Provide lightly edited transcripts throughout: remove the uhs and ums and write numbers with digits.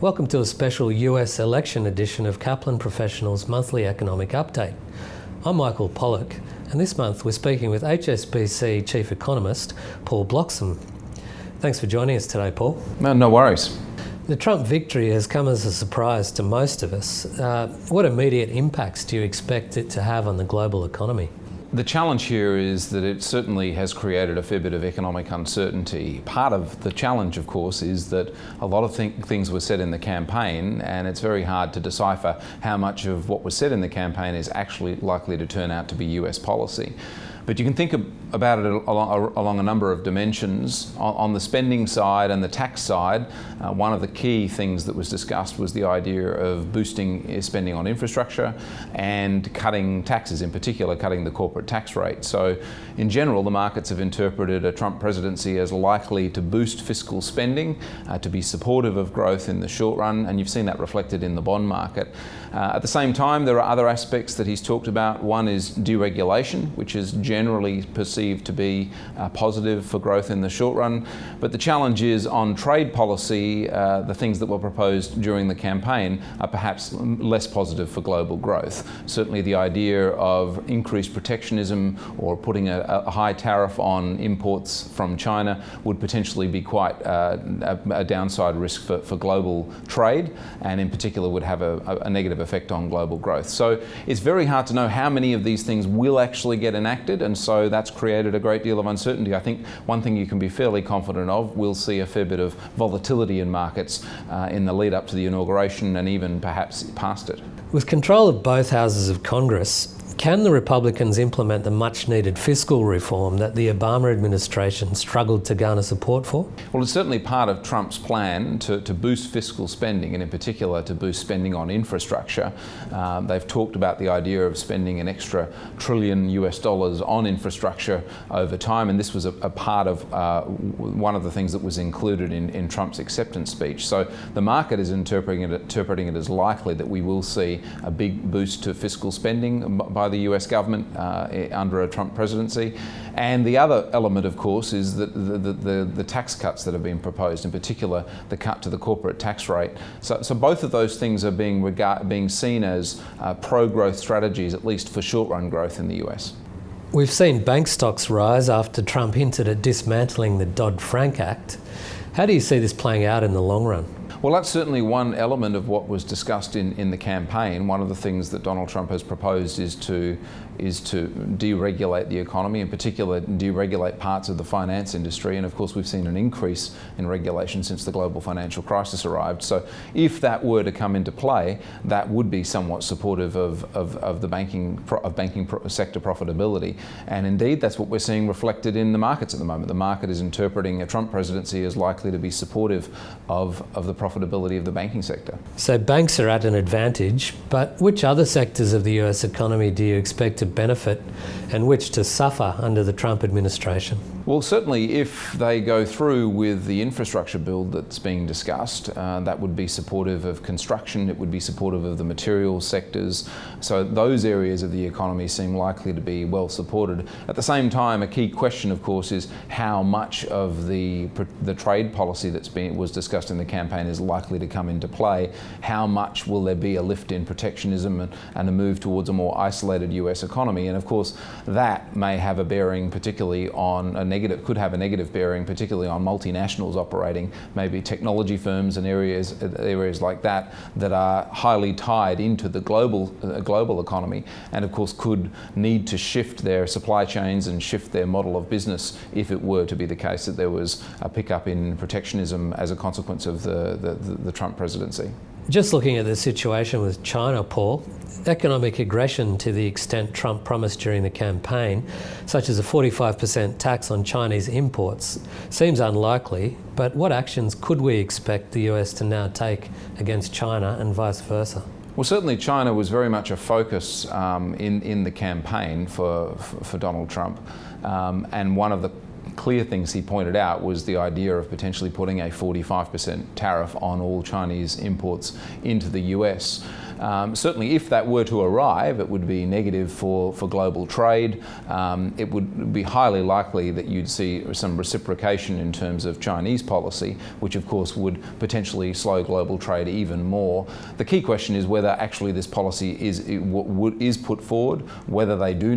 Welcome to a special US election edition of Kaplan Professional's Monthly Economic Update. I'm Michael Pollock, and this month we're speaking with HSBC Chief Economist Paul Bloxham. Thanks for joining us today, Paul. No worries. The Trump victory has come as a surprise to most of us. What immediate impacts do you expect it to have on the global economy? The challenge here is that it certainly has created a fair bit of economic uncertainty. Part of the challenge, of course, is that a lot of things were said in the campaign, and it's very hard to decipher how much of what was said in the campaign is actually likely to turn out to be US policy. But you can think about it along a number of dimensions. On the spending side and the tax side, one of the key things that was discussed was the idea of boosting spending on infrastructure and cutting taxes, in particular cutting the corporate tax rate. So in general, the markets have interpreted a Trump presidency as likely to boost fiscal spending, to be supportive of growth in the short run, and you've seen that reflected in the bond market. At the same time, there are other aspects that he's talked about. One is deregulation, which is generally perceived to be positive for growth in the short run. But the challenge is on trade policy, the things that were proposed during the campaign are perhaps less positive for global growth. Certainly the idea of increased protectionism or putting a high tariff on imports from China would potentially be quite a downside risk for global trade, and in particular would have a negative effect on global growth. So it's very hard to know how many of these things will actually get enacted, and so that's created a great deal of uncertainty. I think one thing you can be fairly confident of, we'll see a fair bit of volatility in markets in the lead up to the inauguration and even perhaps past it. With control of both houses of Congress, can the Republicans implement the much-needed fiscal reform that the Obama administration struggled to garner support for? Well, it's certainly part of Trump's plan to boost fiscal spending, and in particular to boost spending on infrastructure. They've talked about the idea of spending an extra $1 trillion on infrastructure over time, and this was a part of one of the things that was included in Trump's acceptance speech. So the market is interpreting it as likely that we will see a big boost to fiscal spending by the US government under a Trump presidency. And the other element, of course, is that the tax cuts that have been proposed, in particular the cut to the corporate tax rate. So both of those things are being seen as pro-growth strategies, at least for short-run growth in the US. We've seen bank stocks rise after Trump hinted at dismantling the Dodd-Frank Act. How do you see this playing out in the long run? Well, that's certainly one element of what was discussed in the campaign. One of the things that Donald Trump has proposed is to deregulate the economy, in particular deregulate parts of the finance industry. And of course, we've seen an increase in regulation since the global financial crisis arrived. So if that were to come into play, that would be somewhat supportive of the banking sector profitability. And indeed, that's what we're seeing reflected in the markets at the moment. The market is interpreting a Trump presidency as likely to be supportive of the profitability of the banking sector. So banks are at an advantage, but which other sectors of the US economy do you expect to benefit and which to suffer under the Trump administration? Well, certainly if they go through with the infrastructure bill that's being discussed, that would be supportive of construction, it would be supportive of the materials sectors. So those areas of the economy seem likely to be well supported. At the same time, a key question, of course, is how much of the trade policy was discussed in the campaign is likely to come into play. How much will there be a lift in protectionism and a move towards a more isolated US economy? And of course, that may have a bearing particularly on could have a negative bearing, particularly on multinationals operating, maybe technology firms and areas like that are highly tied into the global economy, and of course could need to shift their supply chains and shift their model of business if it were to be the case that there was a pickup in protectionism as a consequence of the Trump presidency. Just looking at the situation with China, Paul, economic aggression to the extent Trump promised during the campaign, such as a 45% tax on Chinese imports, seems unlikely, but what actions could we expect the US to now take against China and vice versa? Well, certainly China was very much a focus in the campaign for Donald Trump, and one of the clear things he pointed out was the idea of potentially putting a 45% tariff on all Chinese imports into the US. Certainly if that were to arrive, it would be negative for global trade. It would be highly likely that you'd see some reciprocation in terms of Chinese policy, which of course would potentially slow global trade even more. The key question is whether actually this policy is put forward, whether they do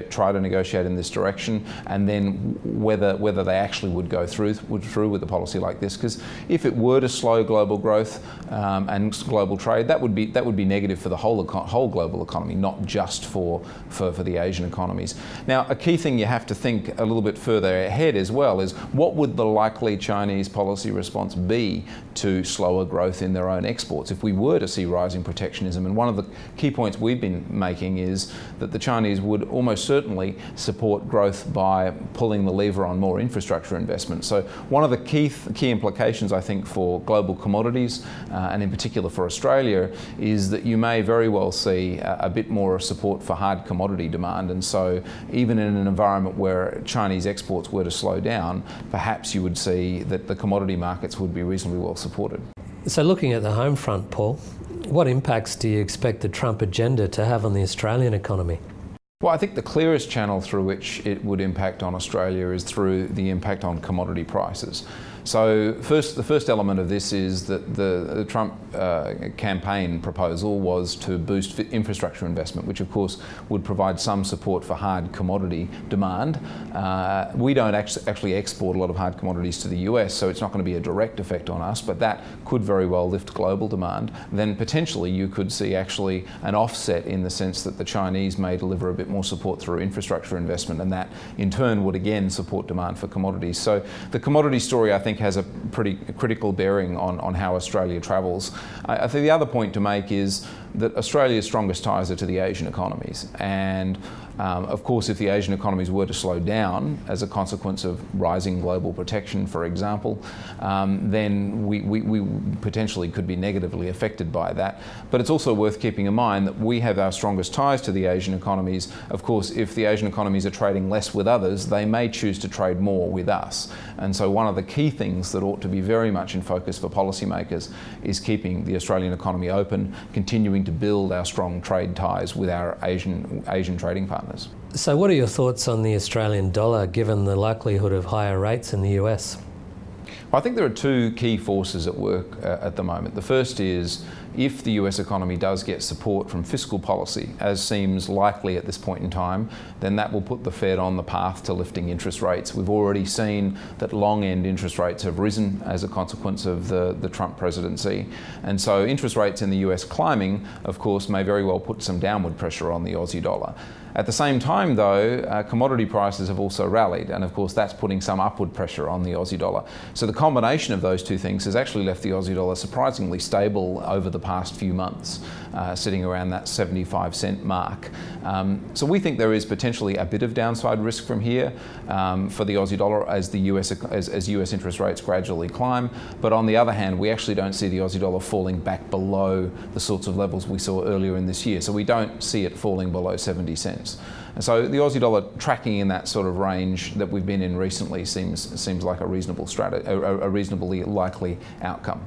try to negotiate in this direction, and then whether they actually would go through with a policy like this. Because if it were to slow global growth and global trade, that would be negative for the whole global economy, not just for the Asian economies. Now, a key thing you have to think a little bit further ahead as well is what would the likely Chinese policy response be to slower growth in their own exports if we were to see rising protectionism? And one of the key points we've been making is that the Chinese would almost certainly support growth by pulling the lever on more infrastructure investment. So one of the key implications, I think, for global commodities and in particular for Australia is that you may very well see a bit more support for hard commodity demand. And so even in an environment where Chinese exports were to slow down, perhaps you would see that the commodity markets would be reasonably well supported. So looking at the home front, Paul, what impacts do you expect the Trump agenda to have on the Australian economy? Well, I think the clearest channel through which it would impact on Australia is through the impact on commodity prices. So the first element of this is that the Trump campaign proposal was to boost infrastructure investment, which of course would provide some support for hard commodity demand. We don't actually export a lot of hard commodities to the US, so it's not going to be a direct effect on us, but that could very well lift global demand. Then potentially you could see actually an offset in the sense that the Chinese may deliver a bit more support through infrastructure investment, and that in turn would again support demand for commodities. So the commodity story, I think, has a pretty critical bearing on how Australia travels. I think the other point to make is that Australia's strongest ties are to the Asian economies, and of course if the Asian economies were to slow down as a consequence of rising global protection, for example, then we potentially could be negatively affected by that. But it's also worth keeping in mind that we have our strongest ties to the Asian economies. Of course, if the Asian economies are trading less with others, they may choose to trade more with us. And so one of the key things that ought to be very much in focus for policymakers is keeping the Australian economy open, continuing to build our strong trade ties with our Asian trading partners. So what are your thoughts on the Australian dollar given the likelihood of higher rates in the US? Well, I think there are two key forces at work at the moment. The first is if the US economy does get support from fiscal policy, as seems likely at this point in time, then that will put the Fed on the path to lifting interest rates. We've already seen that long-end interest rates have risen as a consequence of the Trump presidency. And so interest rates in the US climbing, of course, may very well put some downward pressure on the Aussie dollar. At the same time, though, commodity prices have also rallied, and of course that's putting some upward pressure on the Aussie dollar. So the combination of those two things has actually left the Aussie dollar surprisingly stable over the past few months, sitting around that 75-cent mark. So we think there is potentially a bit of downside risk from here for the Aussie dollar as US interest rates gradually climb. But on the other hand, we actually don't see the Aussie dollar falling back below the sorts of levels we saw earlier in this year. So we don't see it falling below 70 cents. And so the Aussie dollar tracking in that sort of range that we've been in recently seems like a reasonably likely outcome.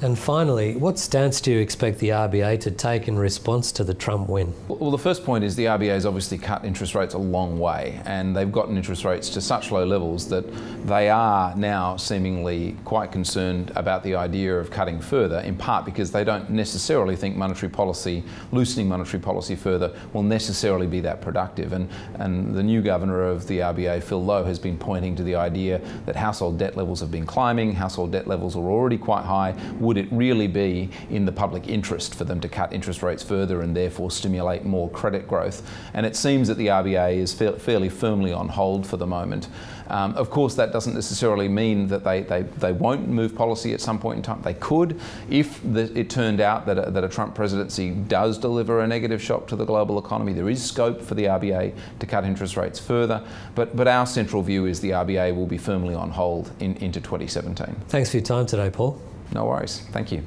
And finally, what stance do you expect the RBA to take in response to the Trump win? Well, the first point is the RBA has obviously cut interest rates a long way, and they've gotten interest rates to such low levels that they are now seemingly quite concerned about the idea of cutting further, in part because they don't necessarily think loosening monetary policy further will necessarily be that productive. And the new governor of the RBA, Phil Lowe, has been pointing to the idea that household debt levels have been climbing, household debt levels are already quite high. Would it really be in the public interest for them to cut interest rates further and therefore stimulate more credit growth? And it seems that the RBA is fairly firmly on hold for the moment. Of course, that doesn't necessarily mean that they won't move policy at some point in time. They could if it turned out that a Trump presidency does deliver a negative shock to the global economy. There is scope for the RBA to cut interest rates further, but our central view is the RBA will be firmly on hold into 2017. Thanks for your time today, Paul. No worries. Thank you.